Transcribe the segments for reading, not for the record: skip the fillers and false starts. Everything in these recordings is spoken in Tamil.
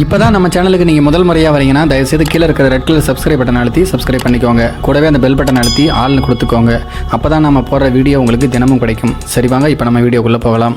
இப்போதான் நம்ம சேனலுக்கு நீங்கள் முதல் முறையாக வரீங்கன்னா தயவுசெய்து கீழே இருக்கிற ரெட் கலர் சப்ஸ்கிரைப் பட்டன் அழுத்தி சப்ஸ்கிரைப் பண்ணிக்கோங்க. கூடவே அந்த பெல் பட்டன் அழுத்தி ஆள்னு கொடுத்துக்கோங்க. அப்போ தான் நம்ம போடுற வீடியோ உங்களுக்கு தினமும் கிடைக்கும். சரி வாங்க இப்போ நம்ம வீடியோக்குள்ளே போகலாம்.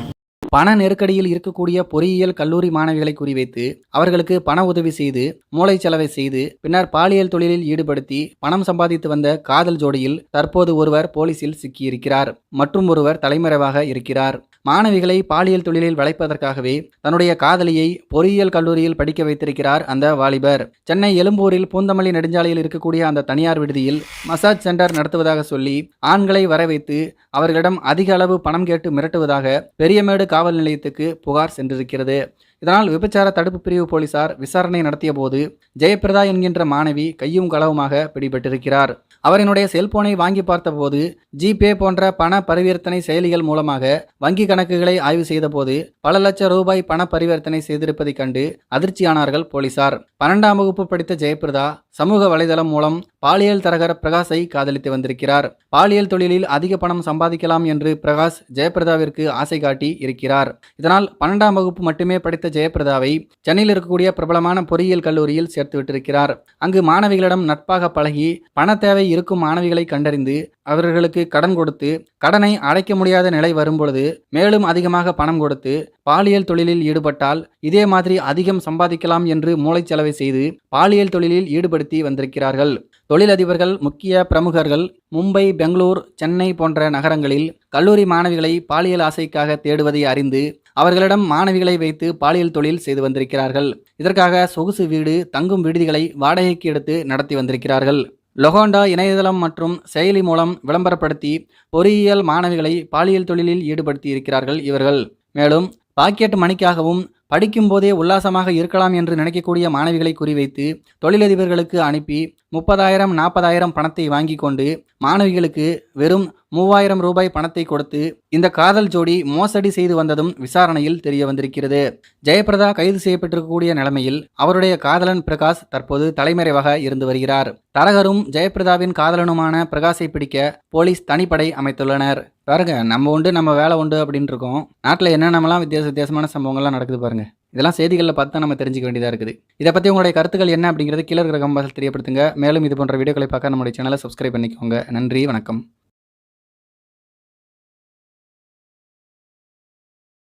பண நெருக்கடியில் இருக்கக்கூடிய பொறியியல் கல்லூரி மாணவிகளை குறிவைத்து அவர்களுக்கு பண உதவி செய்து மூளைச்சலவை செய்து பின்னர் பாலியல் தொழிலில் ஈடுபடுத்தி பணம் சம்பாதித்து வந்த காதல் ஜோடியில் தற்போது ஒருவர் போலீசில் சிக்கியிருக்கிறார். மற்றும் ஒருவர் தலைமறைவாக இருக்கிறார். மாணவிகளை பாலியல் தொழிலில் வளைப்பதற்காகவே தன்னுடைய காதலியை பொறியியல் கல்லூரியில் படிக்க வைத்திருக்கிறார் அந்த வாலிபர். சென்னை எழும்பூரில் பூந்தமல்லி நெடுஞ்சாலையில் இருக்கக்கூடிய அந்த தனியார் விடுதியில் மசாஜ் சென்டர் நடத்துவதாக சொல்லி ஆண்களை வரவைத்து அவர்களிடம் அதிக அளவு பணம் கேட்டு மிரட்டுவதாக பெரியமேடு காவல் நிலையத்துக்கு புகார் சென்றிருக்கிறது. இதனால் விபச்சார தடுப்பு பிரிவு போலீசார் விசாரணை நடத்திய போது ஜெயபிரதா என்கின்ற மாணவி கையும் களவுமாக பிடிபட்டிருக்கிறார். அவரினுடைய செல்போனை வாங்கி பார்த்தபோது ஜிபே போன்ற பண பரிவர்த்தனை செயலிகள் மூலமாக வங்கி கணக்குகளை ஆய்வு செய்த போது பல லட்சம் ரூபாய் பண பரிவர்த்தனை செய்திருப்பதைக் கண்டு அதிர்ச்சியானார்கள் போலீசார். 12ஆம் வகுப்பு படித்த ஜெயபிரதா சமூக வலைதளம் மூலம் பாலியல் தரகர் பிரகாஷை காதலித்து வந்திருக்கிறார். பாலியல் தொழிலில் அதிக பணம் சம்பாதிக்கலாம் என்று பிரகாஷ் ஜெயபிரதாவிற்கு ஆசை காட்டி இருக்கிறார். இதனால் 12ஆம் வகுப்பு மட்டுமே படித்த ஜெயபிரதாவை சென்னையில் இருக்கக்கூடிய பிரபலமான பொறியியல் கல்லூரியில் சேர்த்து விட்டிருக்கிறார். அங்கு மாணவிகளிடம் நட்பாக பழகி பண தேவை இருக்கும் மாணவிகளை கண்டறிந்து அவர்களுக்கு கடன் கொடுத்து கடனை அடைக்க முடியாத நிலை வரும்பொழுது மேலும் அதிகமாக பணம் கொடுத்து பாலியல் தொழிலில் ஈடுபட்டால் இதே மாதிரி அதிகம் சம்பாதிக்கலாம் என்று மூளைச்சலவை செய்து பாலியல் தொழிலில் ஈடுபடுத்தி வந்திருக்கிறார்கள். தொழிலதிபர்கள், முக்கிய பிரமுகர்கள் மும்பை, பெங்களூர், சென்னை போன்ற நகரங்களில் கல்லூரி மாணவிகளை பாலியல் ஆசைக்காக தேடுவதை அறிந்து அவர்களிடம் மாணவிகளை வைத்து பாலியல் தொழில் செய்து வந்திருக்கிறார்கள். இதற்காக சொகுசு வீடு, தங்கும் விடுதிகளை வாடகைக்கு எடுத்து நடத்தி வந்திருக்கிறார்கள். லொகோண்டா இணையதளம் மற்றும் செயலி மூலம் விளம்பரப்படுத்தி பொறியியல் மாணவிகளை பாலியல் தொழிலில் ஈடுபடுத்தி இருக்கிறார்கள் இவர்கள். மேலும் பாக்கெட் மணிக்காகவும் படிக்கும் போதே உல்லாசமாக இருக்கலாம் என்று நினைக்கக்கூடிய மாணவிகளை குறிவைத்து தொழிலதிபர்களுக்கு அனுப்பி 30,000 40,000 பணத்தை வாங்கி கொண்டு மாணவிகளுக்கு வெறும் 3,000 ரூபாய் பணத்தை கொடுத்து இந்த காதல் ஜோடி மோசடி செய்து வந்ததும் விசாரணையில் தெரிய வந்திருக்கிறது. ஜெயபிரதா கைது செய்யப்பட்டிருக்கக்கூடிய நிலைமையில் அவருடைய காதலன் பிரகாஷ் தற்போது தலைமறைவாக இருந்து வருகிறார். தரகரும் ஜெயபிரதாவின் காதலனுமான பிரகாஷை பிடிக்க போலீஸ் தனிப்படை அமைத்துள்ளனர். பாருங்க, நம்ம உண்டு நம்ம வேலை உண்டு அப்படின்னு இருக்கோம். நாட்டில் என்னென்னலாம் வித்தியாசமான சம்பவங்கள்லாம் நடக்குது பாருங்க. இதெல்லாம் செய்திகளில் பார்த்து நம்ம தெரிஞ்சுக்க வேண்டியதாக இருக்குது. இதை பற்றி உங்களுடைய கருத்துக்கள் என்ன அப்படிங்கிறது கீழே இருக்கிற கமெண்ட்ஸில் தெரியப்படுத்துங்க. மேலும் இது போன்ற வீடியோக்களை பார்க்க நம்முடைய சேனலை சப்ஸ்கிரைப் பண்ணிக்கோங்க. நன்றி, வணக்கம்.